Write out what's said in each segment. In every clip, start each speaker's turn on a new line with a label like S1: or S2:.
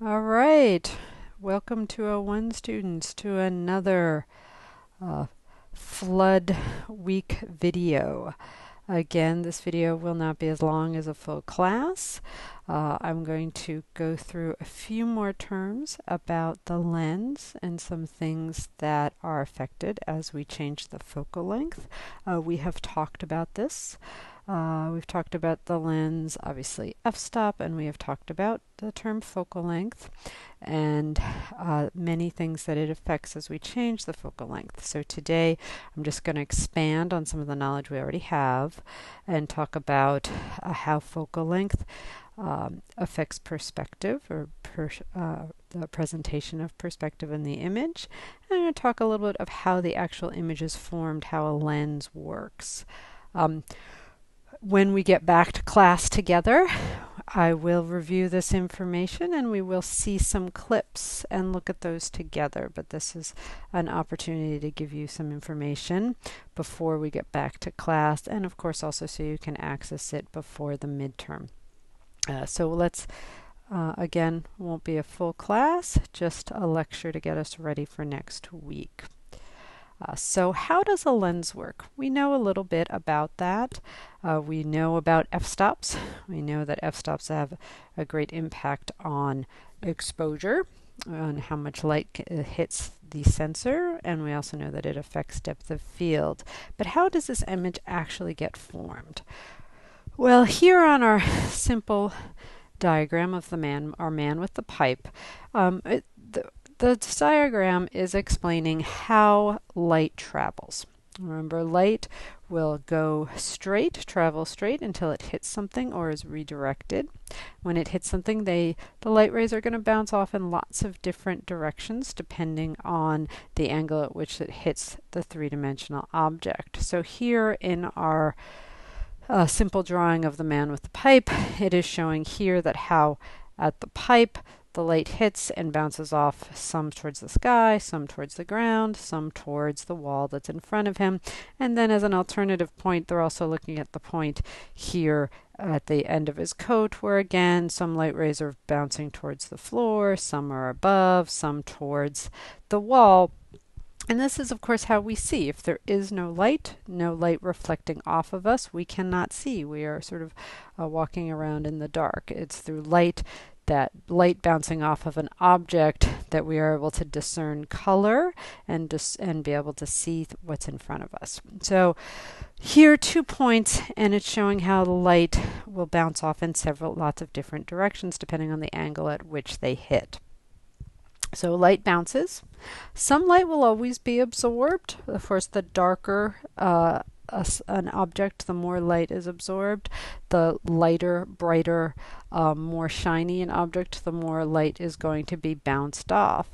S1: All right, welcome to O1 students to another uh, flood week video. Again, this video will not be as long as a full class. I'm going to go through a few more terms about the lens and some things that are affected as we change the focal length. We have talked about this. We've talked about the lens, obviously f-stop, and we have talked about the term focal length and many things that it affects as we change the focal length. So today I'm just going to expand on some of the knowledge we already have and talk about how focal length affects perspective or the presentation of perspective in the image. And I'm going to talk a little bit of how the actual image is formed, how a lens works. When we get back to class together, I will review this information and we will see some clips and look at those together. But this is an opportunity to give you some information before we get back to class, and of course also so you can access it before the midterm. So let's, again, won't be a full class, just a lecture to get us ready for next week. So how does a lens work? We know a little bit about that. We know about f-stops. We know that f-stops have a great impact on exposure, on how much light hits the sensor, and we also know that it affects depth of field. But how does this image actually get formed? Well, here on our simple diagram of our man with the pipe, the diagram is explaining how light travels. Remember, light will go straight, travel straight until it hits something or is redirected. When it hits something, the light rays are going to bounce off in lots of different directions depending on the angle at which it hits the three-dimensional object. So here in our simple drawing of the man with the pipe, it is showing here that how at the pipe the light hits and bounces off, some towards the sky, some towards the ground, some towards the wall that's in front of him. And then as an alternative point, they're also looking at the point here at the end of his coat, where again some light rays are bouncing towards the floor, some are above, some towards the wall. And this is, of course, how we see. If there is no light reflecting off of us, we cannot see. We are sort of walking around in the dark. It's through light, that light bouncing off of an object, that we are able to discern color and be able to see what's in front of us. So here 2 points, and it's showing how the light will bounce off in lots of different directions depending on the angle at which they hit. So light bounces. Some light will always be absorbed. Of course, the darker an object, the more light is absorbed. The lighter, brighter, more shiny an object, the more light is going to be bounced off.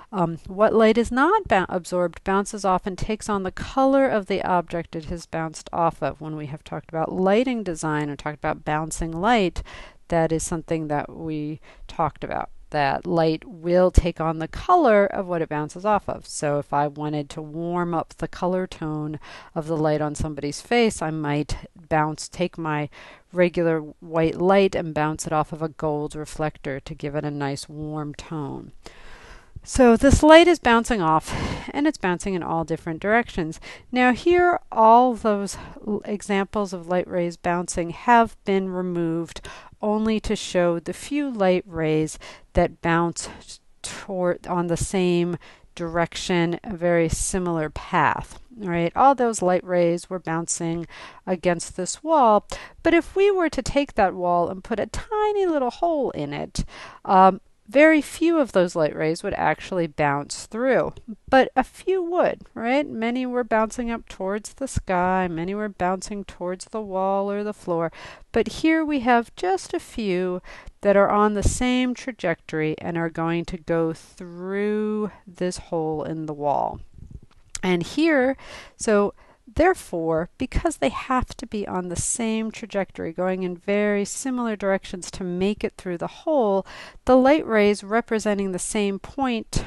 S1: What light is not absorbed bounces off and takes on the color of the object it has bounced off of. When we have talked about lighting design or talked about bouncing light, that is something that we talked about. That light will take on the color of what it bounces off of. So if I wanted to warm up the color tone of the light on somebody's face, I might take my regular white light and bounce it off of a gold reflector to give it a nice warm tone. So this light is bouncing off, and it's bouncing in all different directions. Now here, all those examples of light rays bouncing have been removed only to show the few light rays that bounce on the same direction, a very similar path. Right? All those light rays were bouncing against this wall, but if we were to take that wall and put a tiny little hole in it, very few of those light rays would actually bounce through, but a few would, right? Many were bouncing up towards the sky, many were bouncing towards the wall or the floor, but here we have just a few that are on the same trajectory and are going to go through this hole in the wall. And here, so therefore, because they have to be on the same trajectory, going in very similar directions to make it through the hole, the light rays representing the same point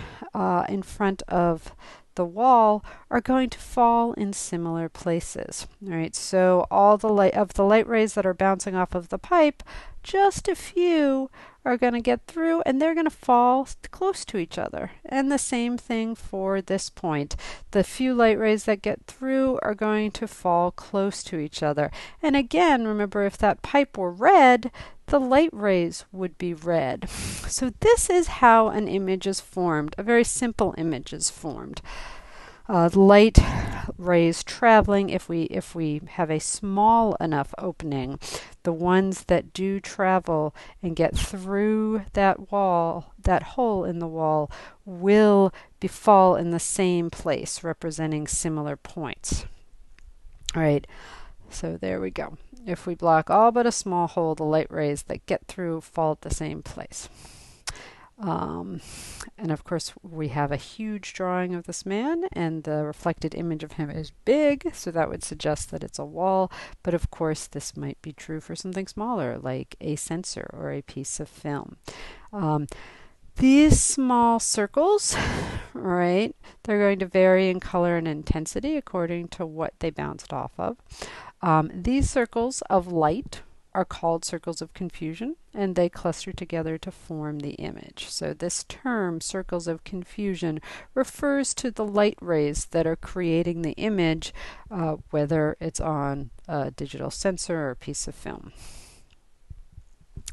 S1: in front of the wall are going to fall in similar places. All right, so all the light rays that are bouncing off of the pipe just a few are going to get through and they're going to fall close to each other. And the same thing for this point. The few light rays that get through are going to fall close to each other. And again, remember, if that pipe were red, the light rays would be red. So this is how an image is formed. A very simple image is formed. Light rays traveling, if we have a small enough opening, the ones that do travel and get through that wall, that hole in the wall, will fall in the same place, representing similar points. All right, so there we go. If we block all but a small hole, the light rays that get through fall at the same place. And of course, we have a huge drawing of this man, and the reflected image of him is big, so that would suggest that it's a wall. But of course, this might be true for something smaller, like a sensor or a piece of film. These small circles, right, they're going to vary in color and intensity according to what they bounced off of. These circles of light are called circles of confusion, and they cluster together to form the image. So this term, circles of confusion, refers to the light rays that are creating the image, whether it's on a digital sensor or a piece of film.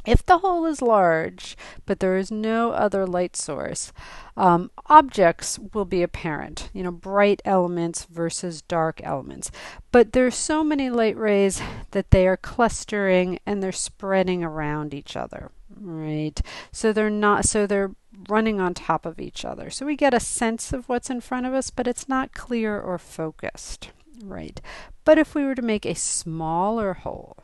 S1: If the hole is large, but there is no other light source, objects will be apparent, bright elements versus dark elements. But there's so many light rays that they are clustering and they're spreading around each other, right? So they're running on top of each other. So we get a sense of what's in front of us, but it's not clear or focused, right? But if we were to make a smaller hole,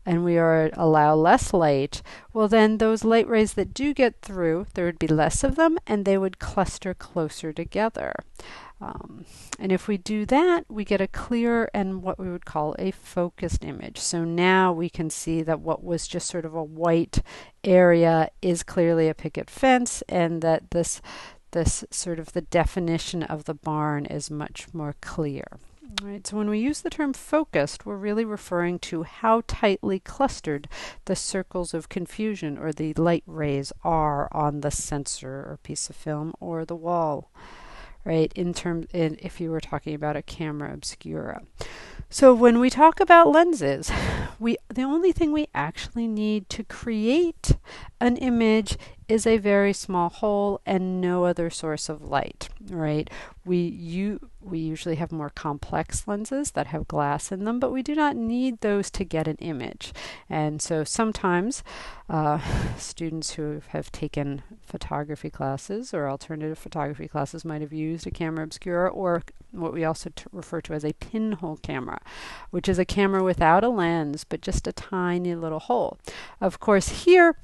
S1: and we allow less light, well then those light rays that do get through, there would be less of them and they would cluster closer together. And if we do that, we get a clear and what we would call a focused image. So now we can see that what was just sort of a white area is clearly a picket fence, and that this sort of the definition of the barn is much more clear. Right, so when we use the term focused, we're really referring to how tightly clustered the circles of confusion or the light rays are on the sensor or piece of film or the wall, right? If you were talking about a camera obscura. So when we talk about lenses, the only thing we actually need to create an image is a very small hole and no other source of light, right? We usually have more complex lenses that have glass in them, but we do not need those to get an image. And so sometimes students who have taken photography classes or alternative photography classes might have used a camera obscura, or what we also refer to as a pinhole camera, which is a camera without a lens, but just a tiny little hole. Of course, here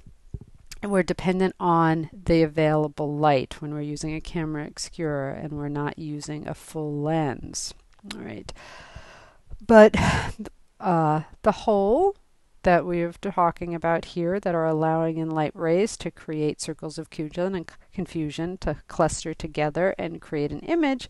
S1: we're dependent on the available light when we're using a camera obscura and we're not using a full lens. All right. But the hole that we're talking about here that are allowing in light rays to create circles of confusion to cluster together and create an image,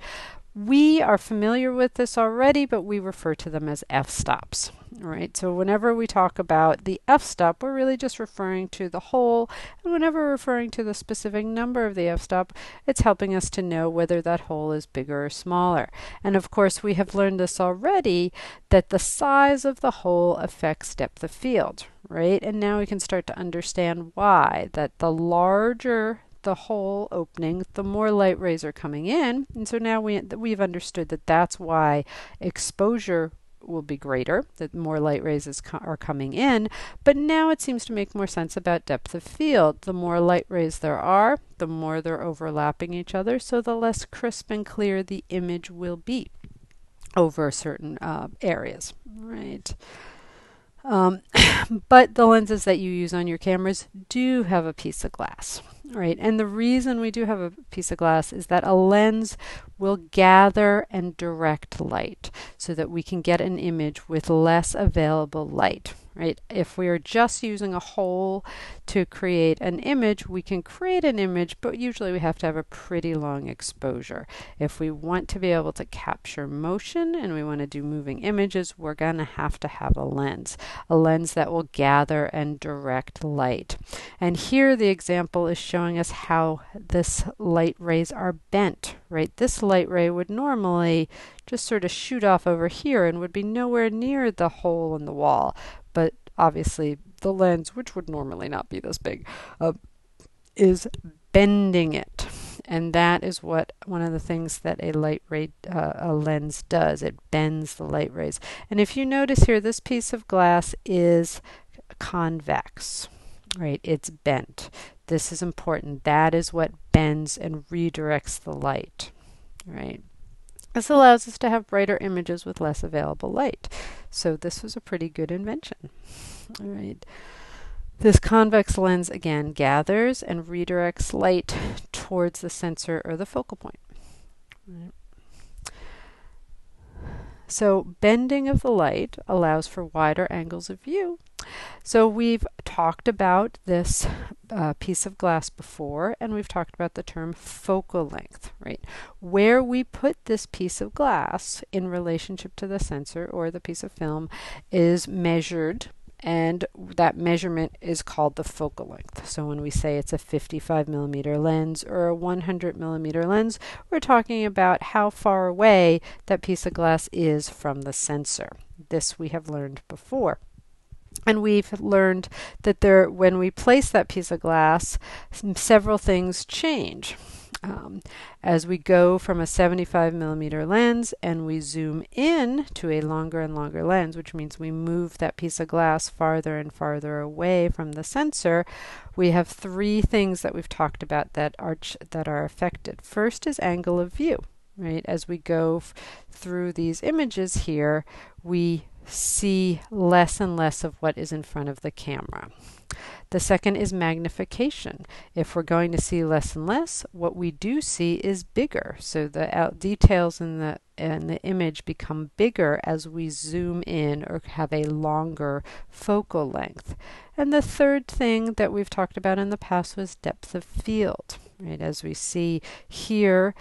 S1: we are familiar with this already, but we refer to them as f-stops. All right, so whenever we talk about the f-stop, we're really just referring to the hole, and whenever we're referring to the specific number of the f-stop, it's helping us to know whether that hole is bigger or smaller. And of course, we have learned this already, that the size of the hole affects depth of field, right? And now we can start to understand why, that the larger the hole opening, the more light rays are coming in. And so now we've understood that that's why exposure will be greater, that more light rays are coming in. But now it seems to make more sense about depth of field. The more light rays there are, the more they're overlapping each other, so the less crisp and clear the image will be over certain areas, right? But the lenses that you use on your cameras do have a piece of glass, right? And the reason we do have a piece of glass is that a lens will gather and direct light so that we can get an image with less available light, right? If we are just using a hole to create an image, we can create an image, but usually we have to have a pretty long exposure. If we want to be able to capture motion and we want to do moving images, we're going to have a lens that will gather and direct light. And here the example is showing us how this light rays are bent, right? This light ray would normally just sort of shoot off over here and would be nowhere near the hole in the wall. But obviously the lens, which would normally not be this big, is bending it. And that is what one of the things that a lens does. It bends the light rays. And if you notice here, this piece of glass is convex, right? It's bent. This is important. That is what bends and redirects the light, right? This allows us to have brighter images with less available light. So this was a pretty good invention. All right. This convex lens, again, gathers and redirects light towards the sensor or the focal point. Right. So bending of the light allows for wider angles of view. So we've talked about this piece of glass before, and we've talked about the term focal length, right? Where we put this piece of glass in relationship to the sensor or the piece of film is measured, and that measurement is called the focal length. So when we say it's a 55 millimeter lens or a 100 millimeter lens, we're talking about how far away that piece of glass is from the sensor. This we have learned before. And we've learned that when we place that piece of glass, several things change. As we go from a 75 millimeter lens and we zoom in to a longer and longer lens, which means we move that piece of glass farther and farther away from the sensor, we have three things that we've talked about that are affected. First is angle of view, right? As we go through these images here, we see less and less of what is in front of the camera. The second is magnification. If we're going to see less and less, what we do see is bigger. So the details in the image become bigger as we zoom in or have a longer focal length. And the third thing that we've talked about in the past was depth of field, right? As we see here,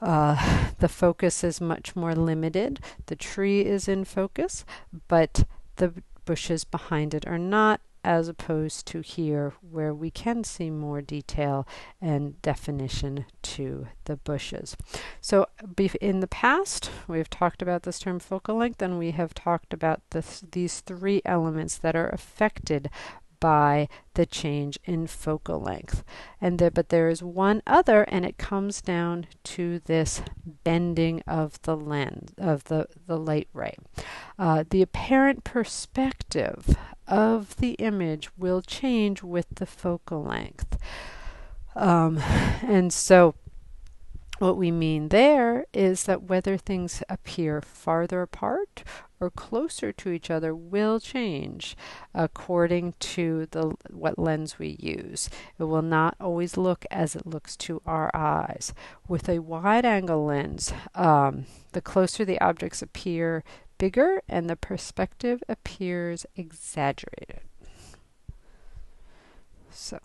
S1: the focus is much more limited. The tree is in focus, but the bushes behind it are not, as opposed to here where we can see more detail and definition to the bushes. So in the past, we've talked about this term focal length, and we have talked about these three elements that are affected by the change in focal length. But there is one other, and it comes down to this bending of the lens, of the light ray. The apparent perspective of the image will change with the focal length. And so what we mean there is that whether things appear farther apart or closer to each other will change according to what lens we use. It will not always look as it looks to our eyes. With a wide-angle lens, the closer the objects appear bigger and the perspective appears exaggerated. So,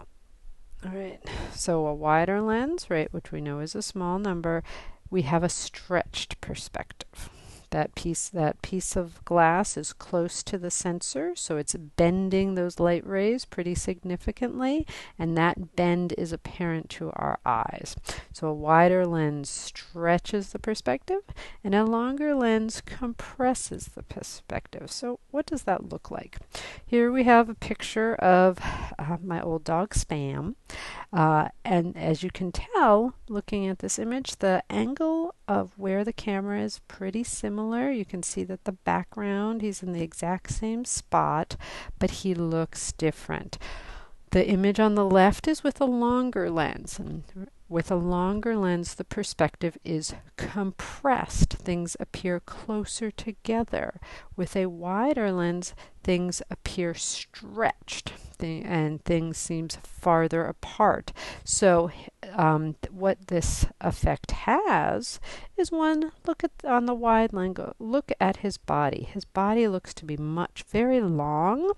S1: all right, so a wider lens, right, which we know is a small number, we have a stretched perspective. That piece of glass is close to the sensor, so it's bending those light rays pretty significantly, and that bend is apparent to our eyes. So a wider lens stretches the perspective, and a longer lens compresses the perspective. So what does that look like? Here we have a picture of my old dog Spam, and as you can tell, looking at this image, the angle of where the camera is pretty similar. You can see that the background, he's in the exact same spot, but he looks different. The image on the left is with a longer lens, and with a longer lens, the perspective is compressed. Things appear closer together. With a wider lens, things appear stretched, and things seem farther apart. So what this effect has is one, look at on the wide angle, look at his body. His body looks to be very long,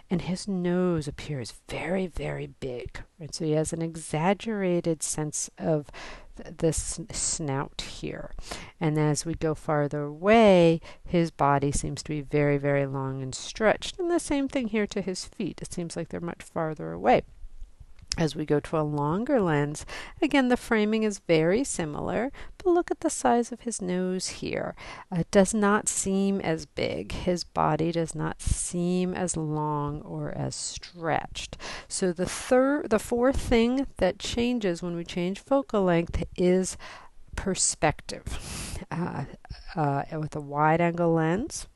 S1: and his nose appears very, very big. Right? So he has an exaggerated sense of this snout here. And as we go farther away, his body seems to be very, very long and stretched. And the same thing here to his feet. It seems like they're much farther away. As we go to a longer lens, again, the framing is very similar, but look at the size of his nose here. It does not seem as big. His body does not seem as long or as stretched. So the fourth thing that changes when we change focal length is perspective. With a wide angle lens,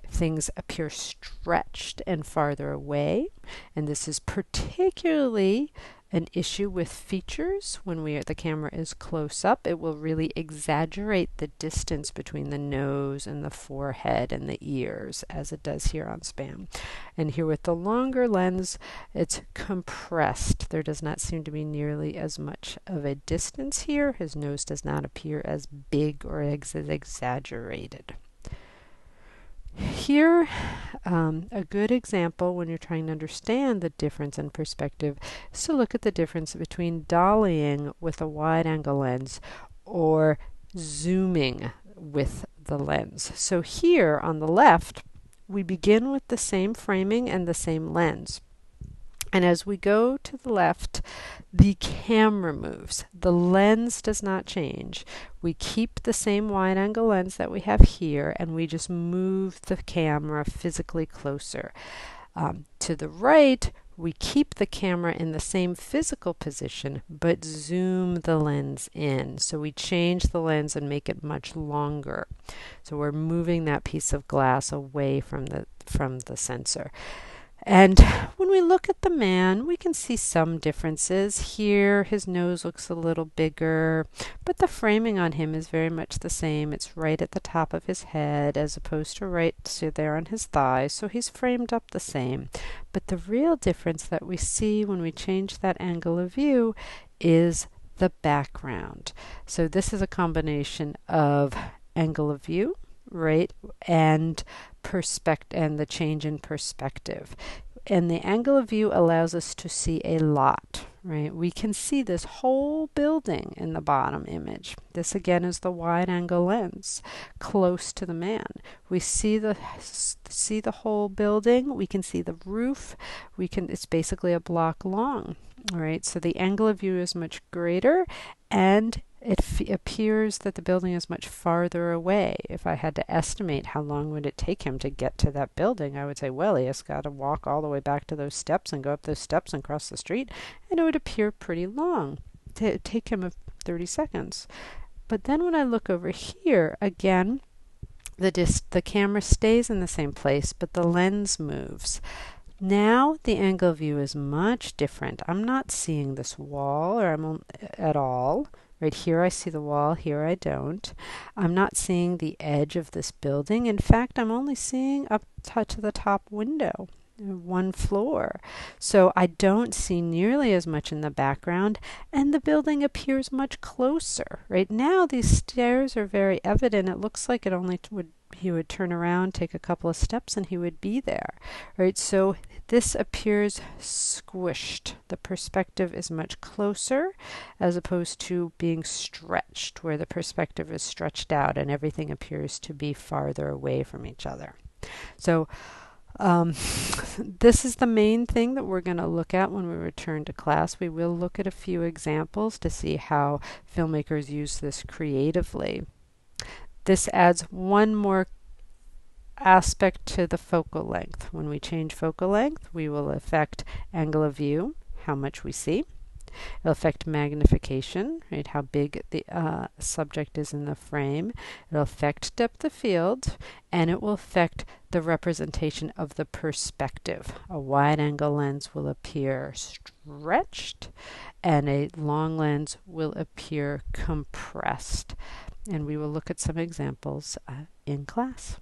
S1: things appear stretched and farther away, and this is particularly an issue with features. When the camera is close up, it will really exaggerate the distance between the nose and the forehead and the ears, as it does here on Spam. And here with the longer lens, it's compressed. There does not seem to be nearly as much of a distance here. His nose does not appear as big or as exaggerated. Here, a good example when you're trying to understand the difference in perspective is to look at the difference between dollying with a wide angle lens or zooming with the lens. So here on the left, we begin with the same framing and the same lens. And as we go to the left, the camera moves. The lens does not change. We keep the same wide angle lens that we have here, and we just move the camera physically closer. To the right, we keep the camera in the same physical position, but zoom the lens in. So we change the lens and make it much longer. So we're moving that piece of glass away from the sensor. And when we look at the man, we can see some differences. Here, his nose looks a little bigger, but the framing on him is very much the same. It's right at the top of his head as opposed to right there on his thigh, so he's framed up the same. But the real difference that we see when we change that angle of view is the background. So this is a combination of angle of view, right, and the change in perspective. And the angle of view allows us to see a lot, right? We can see this whole building in the bottom image. This again is the wide angle lens close to the man. We see the whole building. We can see the roof. It's basically a block long, right? So the angle of view is much greater, and it appears that the building is much farther away. If I had to estimate how long would it take him to get to that building, I would say, well, he has got to walk all the way back to those steps and go up those steps and cross the street, and it would appear pretty long. To take him 30 seconds. But then when I look over here, again, the camera stays in the same place, but the lens moves. Now the angle of view is much different. I'm not seeing this wall at all. Right here I see the wall, here I don't. I'm not seeing the edge of this building. In fact, I'm only seeing up to the top window, one floor. So I don't see nearly as much in the background, and the building appears much closer. Right now these stairs are very evident. It looks like he would turn around, take a couple of steps, and he would be there. Right? So this appears squished. The perspective is much closer as opposed to being stretched, where the perspective is stretched out and everything appears to be farther away from each other. So this is the main thing that we're going to look at when we return to class. We will look at a few examples to see how filmmakers use this creatively. This adds one more aspect to the focal length. When we change focal length, we will affect angle of view, how much we see. It'll affect magnification, right, how big the subject is in the frame. It'll affect depth of field, and it will affect the representation of the perspective. A wide angle lens will appear stretched, and a long lens will appear compressed. And we will look at some examples in class.